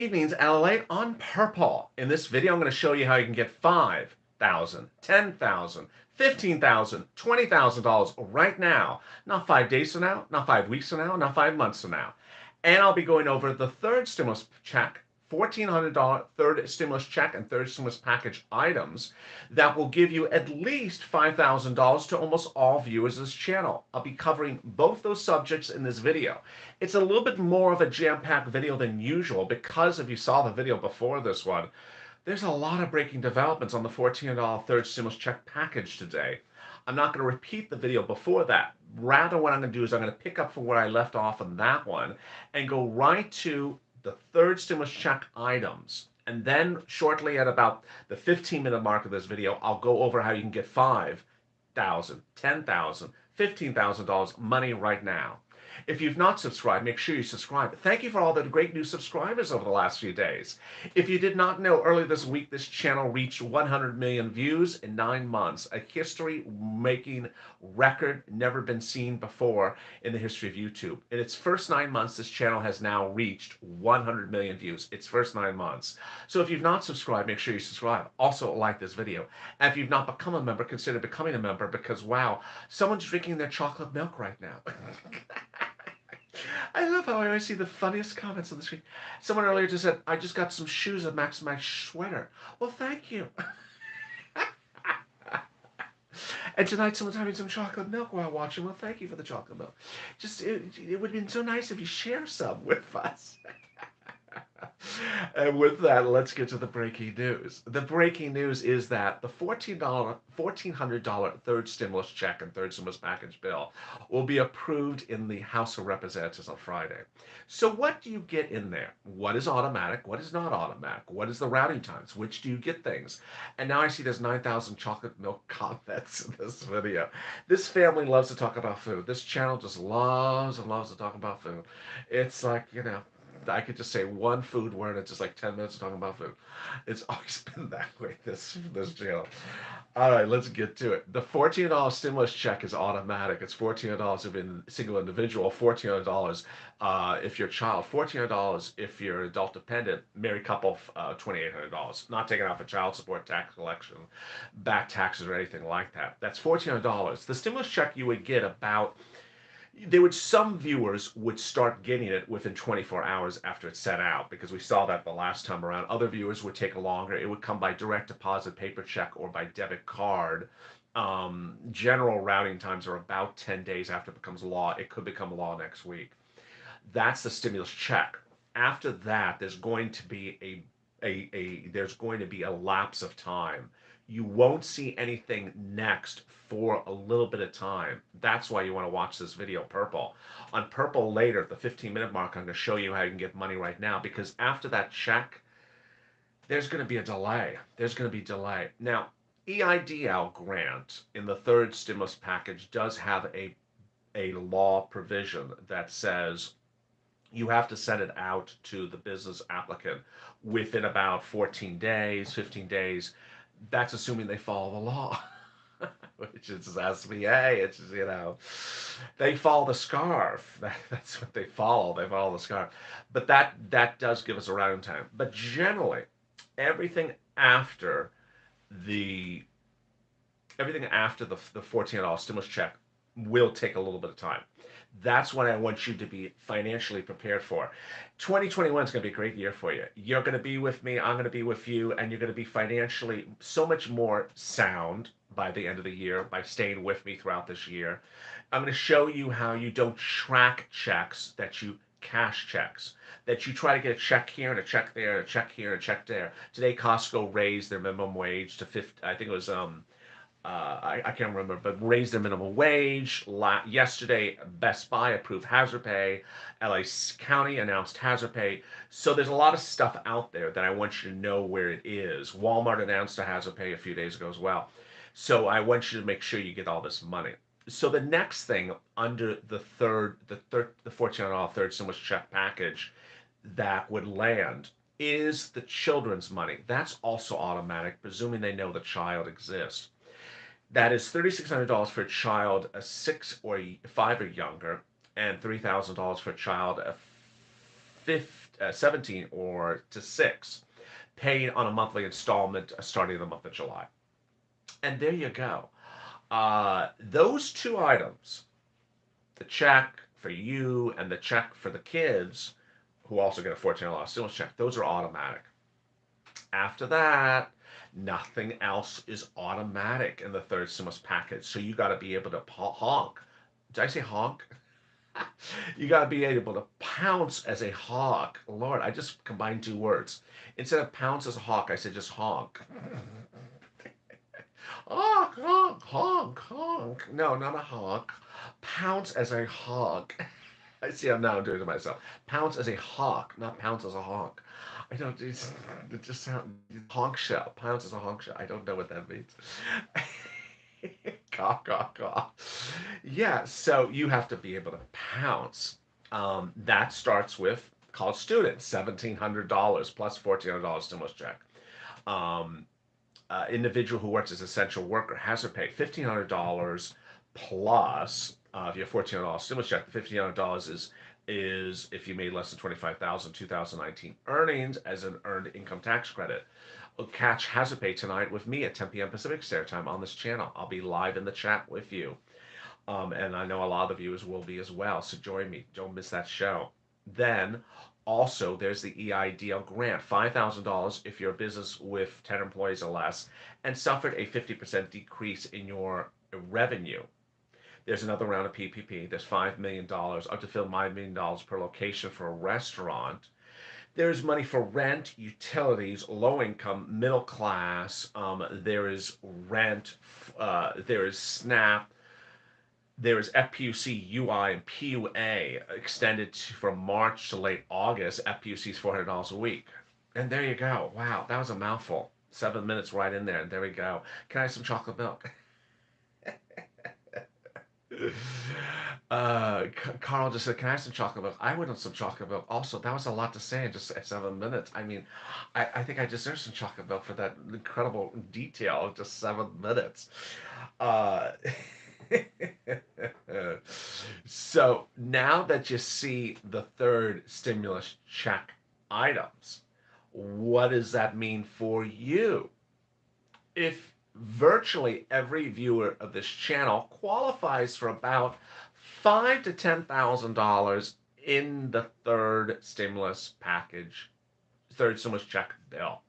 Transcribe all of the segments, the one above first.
Evenings LA on Purple. In this video, I'm going to show you how you can get $5,000, $10,000, $15,000, $20,000 right now. Not 5 days from now, not 5 weeks from now, not 5 months from now. And I'll be going over the third stimulus check, $1,400 third stimulus check and third stimulus package items that will give you at least $5,000 to almost all viewers of this channel. I'll be covering both those subjects in this video. It's a little bit more of a jam-packed video than usual because if you saw the video before this one, there's a lot of breaking developments on the $1,400 third stimulus check package today. I'm not going to repeat the video before that. Rather, what I'm going to do is I'm going to pick up from where I left off on that one and go right to the third stimulus check items. And then shortly at about the 15-minute mark of this video, I'll go over how you can get $5,000, $10,000, $15,000 money right now. If you've not subscribed, make sure you subscribe. Thank you for all the great new subscribers over the last few days. If you did not know, earlier this week, this channel reached 100 million views in 9 months, a history-making record never been seen before in the history of YouTube. In its first 9 months, this channel has now reached 100 million views. Its first 9 months. So if you've not subscribed, make sure you subscribe. Also, like this video. And if you've not become a member, consider becoming a member because, wow, someone's drinking their chocolate milk right now. I love how I always see the funniest comments on the screen. Someone earlier just said, I just got some shoes that match my sweater. Well, thank you. And tonight someone's having some chocolate milk while watching. Well, thank you for the chocolate milk. It would have been so nice if you share some with us. And with that, let's get to the breaking news. The breaking news is that the $1,400 third stimulus check and third stimulus package bill will be approved in the House of Representatives on Friday. So what do you get in there? What is automatic? What is not automatic? What is the routing times? Which do you get things? And now I see there's 9,000 chocolate milk comments in this video. This family loves to talk about food. This channel just loves and loves to talk about food. It's like, you know, I could just say one food word and it's just like 10 minutes talking about food. It's always been that way, this channel. All right, let's get to it. The $1,400 stimulus check is automatic. It's $1,400 if you're a single individual, $1,400 if you're a child, $1,400 if you're an adult dependent, married couple, $2,800. Not taking out for child support, tax collection, back taxes, or anything like that. That's $1,400. The stimulus check you would get about some viewers would start getting it within 24 hours after it's sent out because we saw that the last time around. Other viewers would take longer. It would come by direct deposit, paper check, or by debit card. General routing times are about 10 days after it becomes law. It could become law next week. That's the stimulus check. After that, there's going to be a lapse of time. You won't see anything next for a little bit of time. That's why you want to watch this video, Purple. On Purple later, at the 15-minute mark, I'm going to show you how you can get money right now because after that check, there's going to be a delay. There's going to be delay. Now, EIDL grant in the third stimulus package does have a law provision that says you have to send it out to the business applicant within about 14 days, 15 days. That's assuming they follow the law, which is SBA. It's, you know, they follow the scarf. That's what they follow. They follow the scarf. But that does give us a round time. But generally, everything after the $1,400 stimulus check will take a little bit of time. That's what I want you to be financially prepared for. 2021 is going to be a great year for you. You're going to be with me, I'm going to be with you, and you're going to be financially so much more sound by the end of the year by staying with me throughout this year. I'm going to show you how you don't track checks, that you cash checks, that you try to get a check here and a check there, and a check here and a check there. Today, Costco raised their minimum wage to 50, I think it was I can't remember, but raised their minimum wage. Yesterday, Best Buy approved hazard pay. LA County announced hazard pay. So there's a lot of stuff out there that I want you to know where it is. Walmart announced a hazard pay a few days ago as well. So I want you to make sure you get all this money. So the next thing under the $1,400 third stimulus check package that would land is the children's money. That's also automatic, presuming they know the child exists. That is $3,600 for a child 6 or 5 or younger, and $3,000 for a child 17 or to 6, paid on a monthly installment starting the month of July. And there you go. Those two items, the check for you and the check for the kids, who also get a $1,400 stimulus check, those are automatic. After that, nothing else is automatic in the third stimulus package. So you got to be able to honk. Did I say honk? You got to be able to pounce as a hawk. Lord, I just combined two words. Instead of pounce as a hawk, I said just honk. Honk, honk, honk, honk. No, not a honk. Pounce as a hawk. I see I'm now doing it to myself. Pounce as a hawk, not pounce as a honk. I don't, it just sounds, honk shell. Pounce as a honk shell. I don't know what that means. Caw, caw, caw. Yeah, so you have to be able to pounce. That starts with college students, $1,700 plus $1,400 stimulus check. Um, Individual who works as essential worker has to pay $1,500 plus. If you have $1,400 stimulus check, $1,500 is if you made less than 25,000 2019 earnings as an earned income tax credit. Catch Has a Pay tonight with me at 10 p.m. Pacific Standard Time on this channel. I'll be live in the chat with you. And I know a lot of viewers will be as well, so join me. Don't miss that show. Then, also, there's the EIDL grant, $5,000 if you're a business with 10 employees or less and suffered a 50% decrease in your revenue. There's another round of PPP. There's $5 million, up to $5 million per location for a restaurant. There's money for rent, utilities, low income, middle class. There is rent. There is SNAP. There is FPUC, UI, and PUA extended from March to late August. FPUC is $400 a week. And there you go. Wow, that was a mouthful. 7 minutes right in there, and there we go. Can I have some chocolate milk? Carl just said, "Can I have some chocolate milk?" I would want some chocolate milk. Also, that was a lot to say in just 7 minutes. I mean, I think I deserve some chocolate milk for that incredible detail of just 7 minutes. Uh, so now that you see the third stimulus check items, what does that mean for you? If virtually every viewer of this channel qualifies for about $5,000 to $10,000 in the third stimulus package, third stimulus check bill,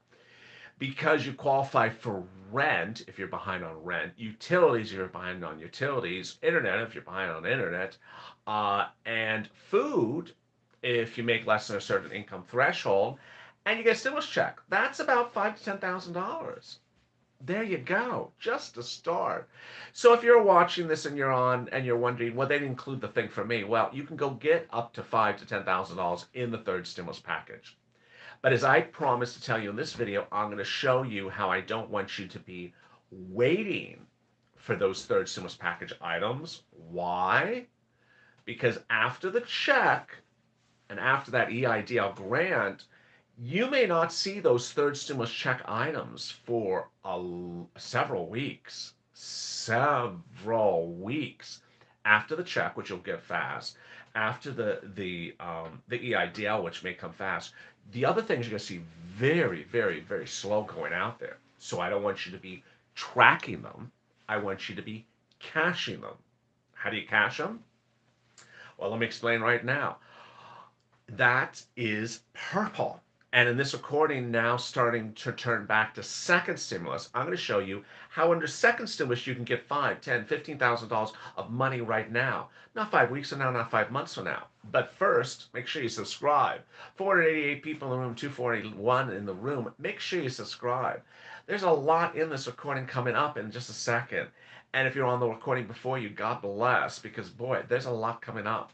because you qualify for rent if you're behind on rent, utilities if you're behind on utilities, internet if you're behind on internet, and food if you make less than a certain income threshold, and you get a stimulus check. That's about $5,000 to $10,000. There you go, just to start. So if you're watching this and you're wondering, well, they didn't include the thing for me. Well, you can go get up to $5,000 to $10,000 in the third stimulus package. But as I promised to tell you in this video, I'm going to show you how I don't want you to be waiting for those third stimulus package items. Why? Because after the check and after that EIDL grant, you may not see those third stimulus check items for several weeks. Several weeks after the check, which you'll get fast, after the EIDL, which may come fast. The other things you're going to see very, very, very slow going out there. So I don't want you to be tracking them. I want you to be caching them. How do you cache them? Well, let me explain right now. That is purple. And in this recording now starting to turn back to second stimulus, I'm going to show you how under second stimulus you can get $5,000, $10,000, $15,000 of money right now. Not 5 weeks from now, not 5 months from now. But first, make sure you subscribe. 488 people in the room, 241 in the room. Make sure you subscribe. There's a lot in this recording coming up in just a second. And if you're on the recording before you, God bless, because boy, there's a lot coming up.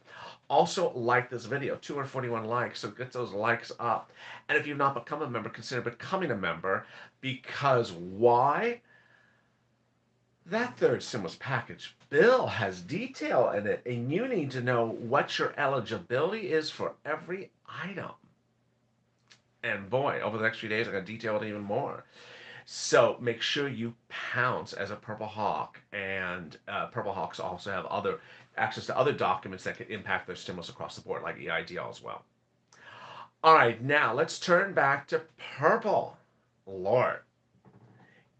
Also, like this video, 241 likes, so get those likes up. And if you've not become a member, consider becoming a member, because why? That third stimulus package bill has detail in it, and you need to know what your eligibility is for every item. And boy, over the next few days, I'm going to detail it even more. So make sure you pounce as a Purple Hawk, and Purple Hawks also have access to other documents that could impact their stimulus across the board, like EIDL as well. All right, now let's turn back to purple. Lord,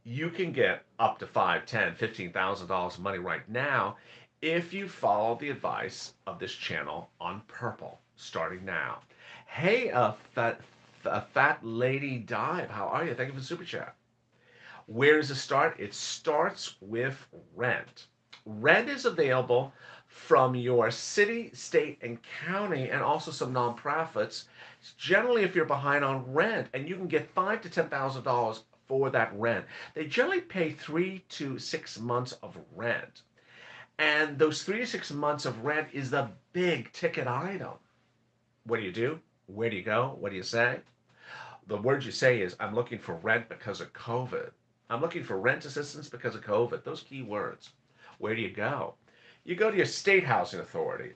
you can get up to five, ten, $15,000 of money right now if you follow the advice of this channel on purple, starting now. Hey, a fat lady dive, how are you? Thank you for the super chat. Where does it start? It starts with rent. Rent is available from your city, state, and county, and also some nonprofits. Generally, if you're behind on rent, and you can get $5,000 to $10,000 for that rent, they generally pay 3 to 6 months of rent, and those 3 to 6 months of rent is the big ticket item. What do you do? Where do you go? What do you say? The words you say is, I'm looking for rent because of COVID. I'm looking for rent assistance because of COVID. Those key words. Where do you go? You go to your state housing authority,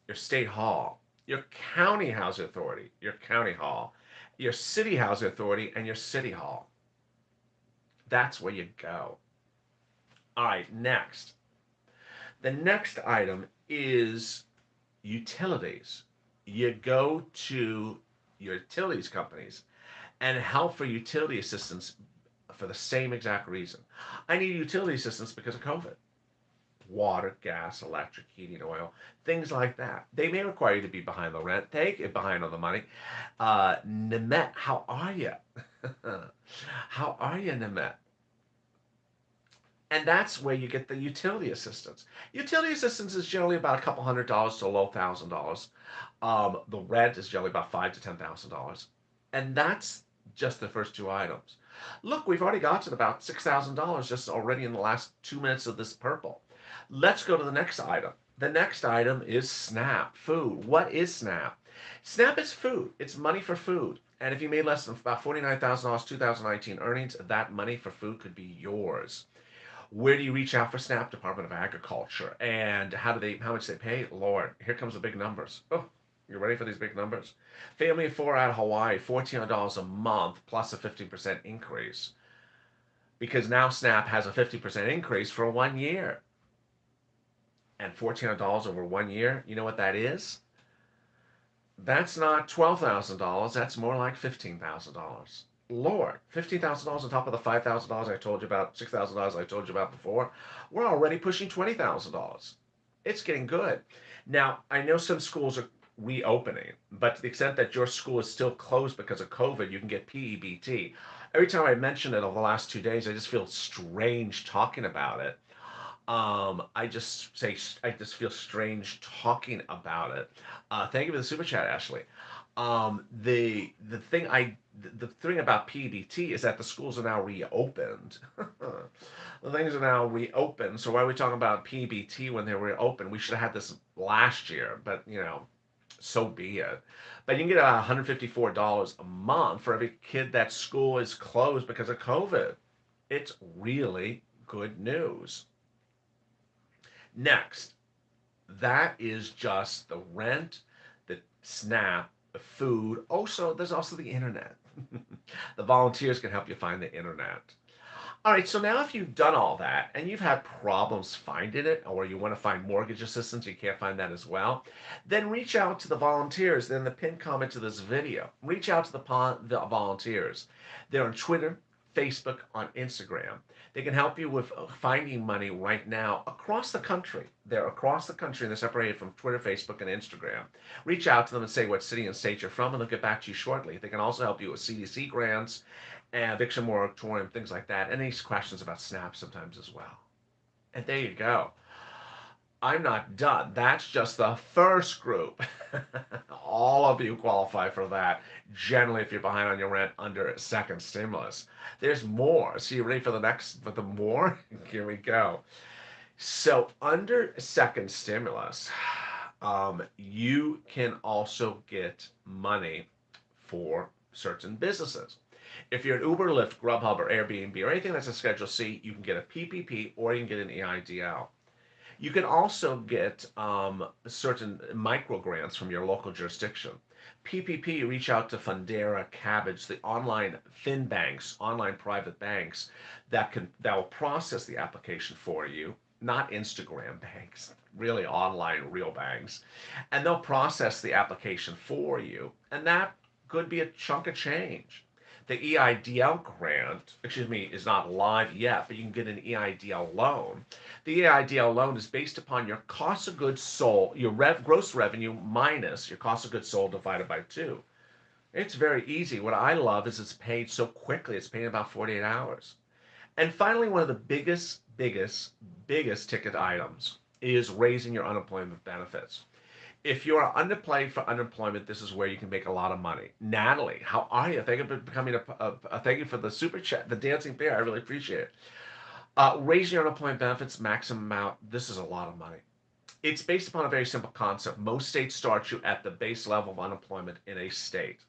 your state hall, your county housing authority, your county hall, your city housing authority, and your city hall. That's where you go. All right, next. The next item is utilities. You go to your utilities companies and help for utility assistance for the same exact reason. I need utility assistance because of COVID. Water, gas, electric, heating, oil, things like that. They may require you to be behind the rent. They get behind on the money. Nimet, how are you? How are you, Nimet? And that's where you get the utility assistance. Utility assistance is generally about a couple $100s to a low $1,000. The rent is generally about $5,000 to $10,000, and that's just the first two items. Look, we've already got to about $6,000 just already in the last 2 minutes of this purple. Let's go to the next item. The next item is SNAP, food. What is SNAP? SNAP is food. It's money for food. And if you made less than about $49,000 2019 earnings, that money for food could be yours. Where do you reach out for SNAP? Department of Agriculture. And how much they pay? Lord, here comes the big numbers. Oh, you ready for these big numbers? Family of four out of Hawaii, $1,400 a month plus a 50% increase. Because now SNAP has a 50% increase for 1 year. And $1,400 over 1 year, you know what that is? That's not $12,000. That's more like $15,000. Lord, $15,000 on top of the $5,000 I told you about, $6,000 I told you about before. We're already pushing $20,000. It's getting good. Now, I know some schools are reopening, but to the extent that your school is still closed because of COVID, you can get PEBT. Every time I mention it over the last 2 days, I just feel strange talking about it. I just feel strange talking about it. Thank you for the super chat, Ashley. The thing about PBT is that the schools are now reopened. The things are now reopened. So why are we talking about PBT when they were reopened? We should have had this last year, but so be it. But you can get $154 a month for every kid that school is closed because of COVID. It's really good news. Next, that is just the rent, the SNAP, the food. Also, there's also the internet. The volunteers can help you find the internet. All right, so now if you've done all that and you've had problems finding it, or you want to find mortgage assistance, you can't find that as well, then reach out to the volunteers. Then the pinned comment to this video. Reach out to the volunteers. They're on Twitter, Facebook, on Instagram. They can help you with finding money right now across the country. They're across the country and they're separated from Twitter, Facebook, and Instagram. Reach out to them and say what city and state you're from, and they'll get back to you shortly. They can also help you with CDC grants, eviction moratorium, things like that, and any questions about SNAP sometimes as well. And there you go. I'm not done. That's just the first group. All of you qualify for that. Generally, if you're behind on your rent under a second stimulus. There's more. So you ready for the more? Here we go. So under second stimulus, you can also get money for certain businesses. If you're an Uber, Lyft, Grubhub, or Airbnb, or anything that's a Schedule C, you can get a PPP or you can get an EIDL. You can also get certain micro grants from your local jurisdiction. PPP, reach out to Fundera, Cabbage, the online fin banks, online private banks that will process the application for you. not Instagram banks, really online real banks, and they'll process the application for you, and that could be a chunk of change. The EIDL grant, excuse me, is not live yet, but you can get an EIDL loan. The EIDL loan is based upon your cost of goods sold, your gross revenue minus your cost of goods sold divided by 2. It's very easy. What I love is it's paid so quickly. It's paid in about 48 hours. And finally, one of the biggest ticket items is raising your unemployment benefits. If you are underpaid for unemployment, this is where you can make a lot of money. Natalie, how are you? Thank you for becoming thank you for the super chat, the dancing bear. I really appreciate it. Raising your unemployment benefits maximum amount. This is a lot of money. It's based upon a very simple concept. Most states start you at the base level of unemployment in a state,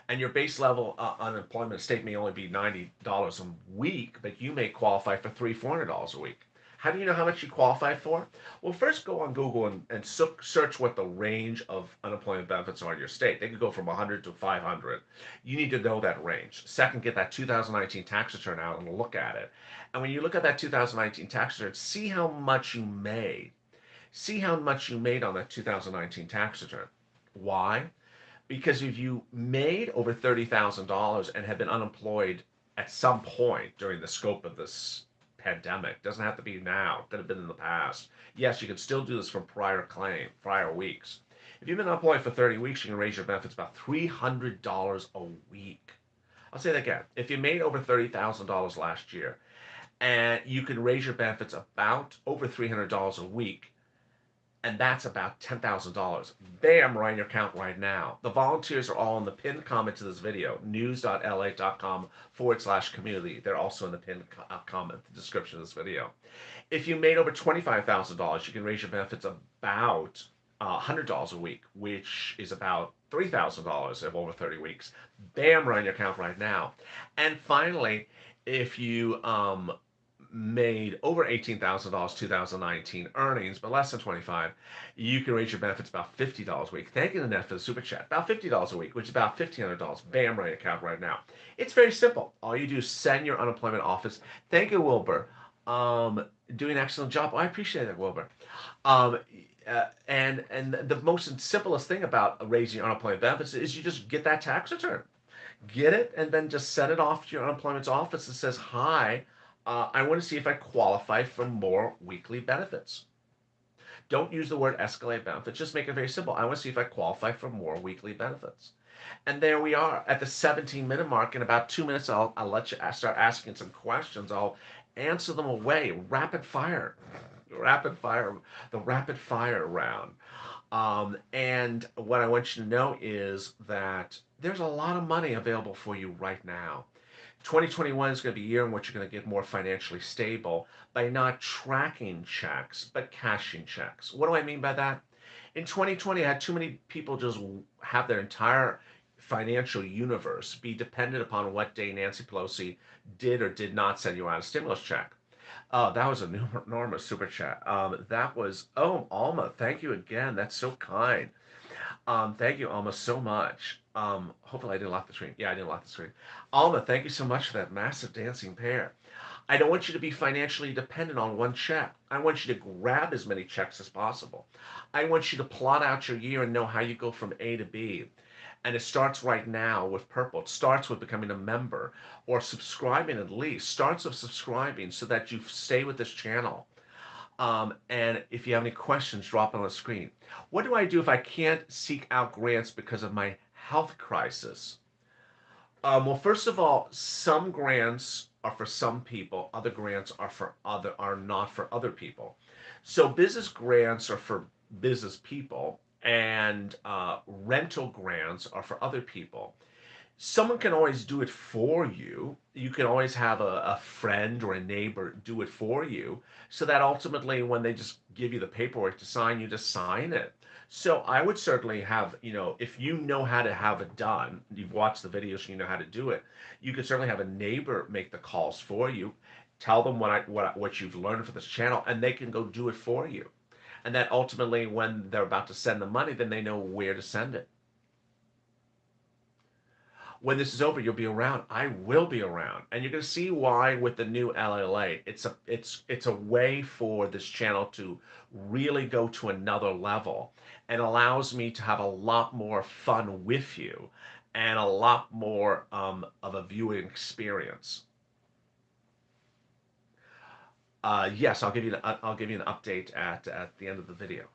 and your base level unemployment state may only be $90 a week, but you may qualify for $300-400 a week. How do you know how much you qualify for? Well, first go on Google and search what the range of unemployment benefits are in your state. They could go from 100 to 500. You need to know that range. Second, get that 2019 tax return out and look at it. And when you look at that 2019 tax return, see how much you made. See how much you made on that 2019 tax return. Why? Because if you made over $30,000 and have been unemployed at some point during the scope of this pandemic, doesn't have to be now, could have been in the past. Yes, you can still do this from prior weeks. If you've been unemployed for 30 weeks, you can raise your benefits about $300 a week. I'll say that again. If you made over $30,000 last year, and you can raise your benefits about over $300 a week, and that's about $10,000. Bam, right in your account right now. The volunteers are all in the pinned comment to this video, news.la.com/community. They're also in the pinned comment, the description of this video. If you made over $25,000, you can raise your benefits about $100 a week, which is about $3,000 of over 30 weeks. Bam, right in your account right now. And finally, if you made over $18,000 2019 earnings, but less than 25, you can raise your benefits about $50 a week. Thank you, Annette, for the super chat. About $50 a week, which is about $1,500. Bam, right account right now. It's very simple. All you do is send your unemployment office. Thank you, Wilbur. Doing an excellent job. Oh, I appreciate it, Wilbur. Um, and the most simplest thing about raising your unemployment benefits is you just get that tax return. Get it, and then just send it off to your unemployment office that says, hi, I want to see if I qualify for more weekly benefits. Don't use the word escalate benefits. Just make it very simple. I want to see if I qualify for more weekly benefits. And there we are at the 17-minute mark. In about 2 minutes, I'll let you start asking some questions. I'll answer them away. Rapid fire. The rapid fire round. And what I want you to know is that there's a lot of money available for you right now. 2021 is going to be a year in which you're going to get more financially stable by not tracking checks, but cashing checks. What do I mean by that? In 2020, I had too many people just have their entire financial universe be dependent upon what day Nancy Pelosi did or did not send you out a stimulus check. Oh, that was an enormous super chat. That was, oh, Alma, thank you again. That's so kind. Thank you, Alma, so much. Hopefully I didn't lock the screen. Yeah, I didn't lock the screen. Alma, thank you so much for that massive dancing pair. I don't want you to be financially dependent on one check. I want you to grab as many checks as possible. I want you to plot out your year and know how you go from A to B. And it starts right now with purple. It starts with becoming a member or subscribing at least. Starts with subscribing so that you stay with this channel. And if you have any questions, drop on the screen. What do I do if I can't seek out grants because of my health crisis? Well, first of all, some grants are for some people. Other grants are not for other people. So business grants are for business people, and rental grants are for other people. Someone can always do it for you. You can always have a friend or a neighbor do it for you, so that ultimately when they just give you the paperwork to sign, you just sign it. So I would certainly have, if you know how to have it done, you've watched the videos, you know how to do it, you could certainly have a neighbor make the calls for you, tell them what you've learned for this channel, and they can go do it for you. And that ultimately when they're about to send the money, then they know where to send it. When this is over, you'll be around. I will be around, and you're going to see why with the new LLA. It's a way for this channel to really go to another level, and allows me to have a lot more fun with you, and a lot more of a viewing experience. Yes, I'll give you an update at the end of the video.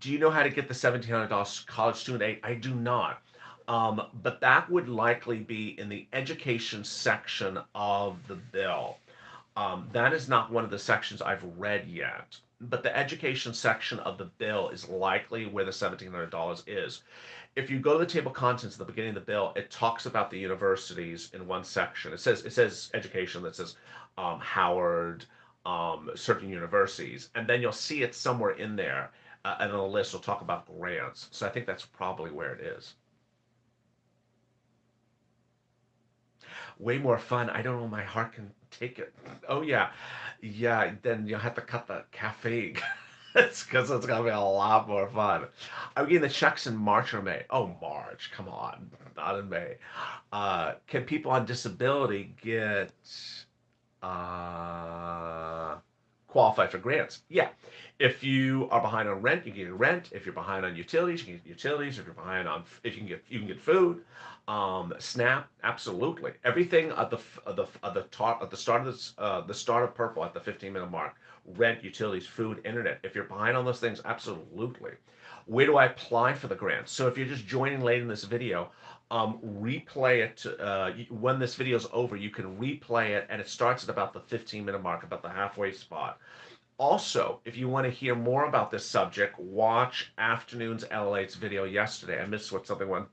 Do you know how to get the $1,700 college student aid? I do not. But that would likely be in the education section of the bill. That is not one of the sections I've read yet. But the education section of the bill is likely where the $1,700 is. If you go to the table of contents at the beginning of the bill, it talks about the universities in one section. It says education, that says Howard, certain universities, and then you'll see it somewhere in there, and on the list will talk about grants. So I think that's probably where it is. Way more fun. I don't know. My heart can take it. Oh yeah, yeah. Then you'll have to cut the caffeine. It's because it's gonna be a lot more fun. I'm getting the checks in March or May. Oh, March. Come on, not in May. Can people on disability get uh, qualify for grants? Yeah. If you are behind on rent, you can get rent. If you're behind on utilities, you can get utilities. If you're behind on, if you can get food. SNAP, absolutely. Everything at the start of the start of Purple at the 15-minute mark. Rent, utilities, food, internet. If you're behind on those things, absolutely. Where do I apply for the grant? So if you're just joining late in this video, replay it. When this video is over, you can replay it, and it starts at about the 15-minute mark, about the halfway spot. Also, if you want to hear more about this subject, watch Afternoons LA's video yesterday. I missed what something went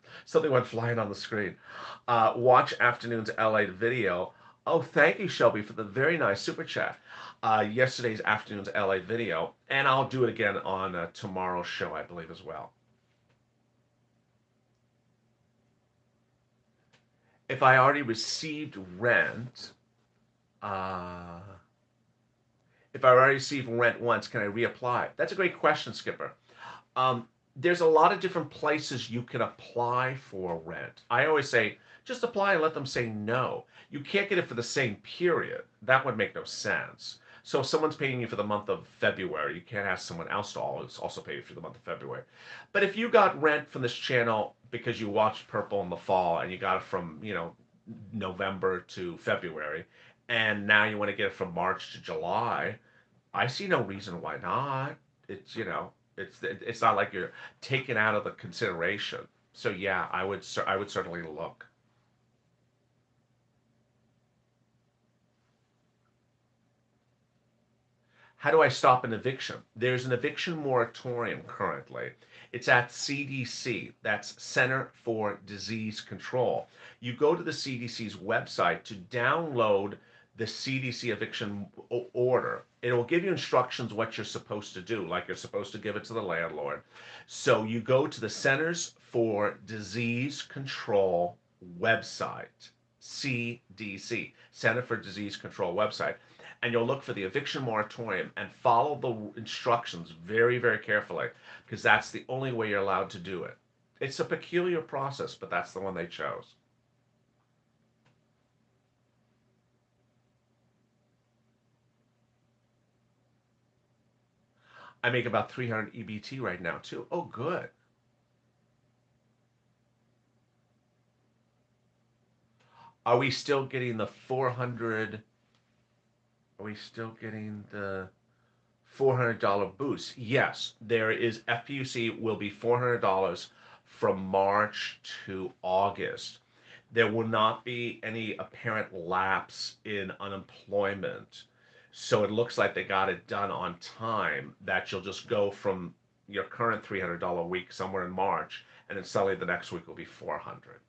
flying on the screen. Watch Afternoons LA video. Oh, thank you, Shelby, for the very nice super chat. Yesterday's Afternoons LA video, and I'll do it again on tomorrow's show, I believe, as well. If I already received rent, uh, if I already received rent once, can I reapply? That's a great question, Skipper. There's a lot of different places you can apply for rent. I always say, just apply and let them say no. You can't get it for the same period. That would make no sense. So if someone's paying you for the month of February, you can't ask someone else to also pay you for the month of February. But if you got rent from this channel because you watched Purple in the fall and you got it from, November to February, and now you want to get it from March to July, I see no reason why not. It's not like you're taken out of the consideration. So yeah, I would certainly look. How do I stop an eviction? There's an eviction moratorium currently. It's at CDC. That's Center for Disease Control. You go to the CDC's website to download the CDC eviction order. It will give you instructions what you're supposed to do, like you're supposed to give it to the landlord. So you go to the Centers for Disease Control website, CDC, Center for Disease Control website, and you'll look for the eviction moratorium and follow the instructions very, very carefully, because that's the only way you're allowed to do it. It's a peculiar process, but that's the one they chose. I make about 300 EBT right now too. Oh, good. Are we still getting the 400? Are we still getting the $400 boost? Yes, there is. FPUC will be $400 from March to August. There will not be any apparent lapse in unemployment. So it looks like they got it done on time, that you'll just go from your current $300 week somewhere in March, and then suddenly the next week will be 400.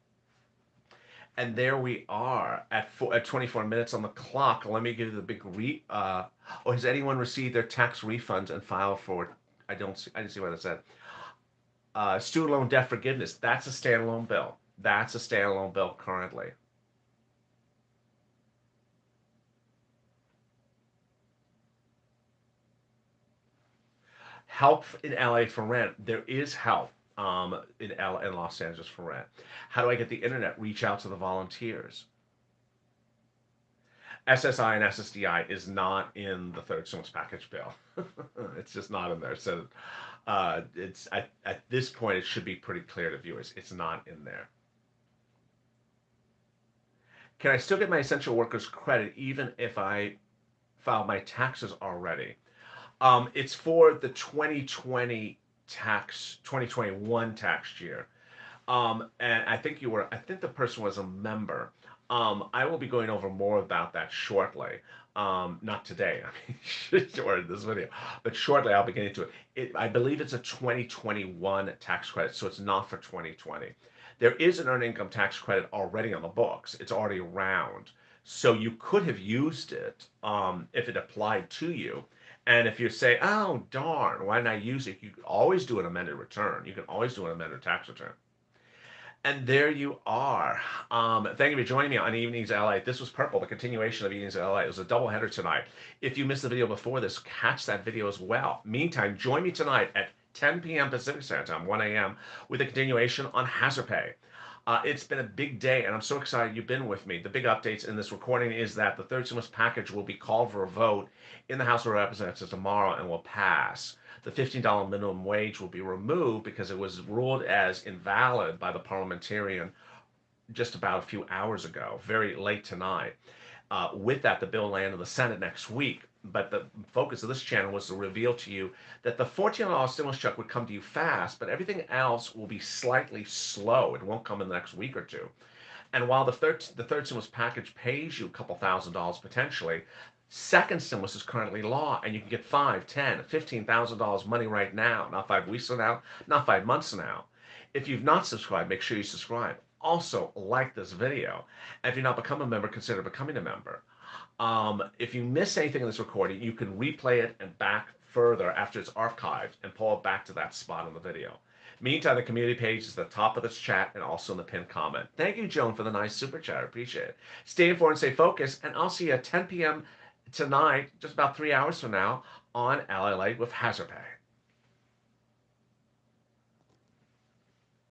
And there we are at 24 minutes on the clock. Let me give you the big oh, has anyone received their tax refunds and filed for? I didn't see what it said. Student loan debt forgiveness. That's a standalone bill. That's a standalone bill currently. Help in LA for rent. There is help. in Los Angeles for rent. How do I get the internet? Reach out to the volunteers. SSI and SSDI is not in the third stimulus package bill. It's just not in there. So it's at this point it should be pretty clear to viewers. It's not in there. Can I still get my essential workers credit even if I filed my taxes already? It's for the 2021 tax year. And I think the person was a member. I will be going over more about that shortly. Not today, I mean, or in this video, but shortly I'll be getting to it. I believe it's a 2021 tax credit, so it's not for 2020. There is an earned income tax credit already on the books. It's already around. So you could have used it if it applied to you. And if you say, oh, darn, why didn't I use it? You can always do an amended return. You can always do an amended tax return. And there you are. Thank you for joining me on Evenings LA. This was Purple, the continuation of Evenings LA. It was a double header tonight. If you missed the video before this, catch that video as well. Meantime, join me tonight at 10 p.m. Pacific Standard Time, 1 a.m. with a continuation on hazard pay. It's been a big day, and I'm so excited you've been with me. The big updates in this recording is that the third stimulus package will be called for a vote in the House of Representatives tomorrow and will pass. The $15 minimum wage will be removed because it was ruled as invalid by the parliamentarian just about a few hours ago, very late tonight. With that, the bill landed in the Senate next week. But the focus of this channel was to reveal to you that the $14 stimulus check would come to you fast, but everything else will be slightly slow. It won't come in the next week or two. And while the third stimulus package pays you a couple $1,000s potentially, second stimulus is currently law, and you can get $5, $10, $15,000 money right now, not 5 weeks from now, not 5 months from now. If you've not subscribed, make sure you subscribe. Also, like this video. And if you're not become a member, consider becoming a member. If you miss anything in this recording, you can replay it and back further after it's archived and pull it back to that spot on the video. Meantime, the community page is at the top of this chat and also in the pinned comment. Thank you, Joan, for the nice super chat. I appreciate it. Stay informed and stay focused, and I'll see you at 10 p.m. tonight, just about 3 hours from now, on LA Late with Hazard Pay.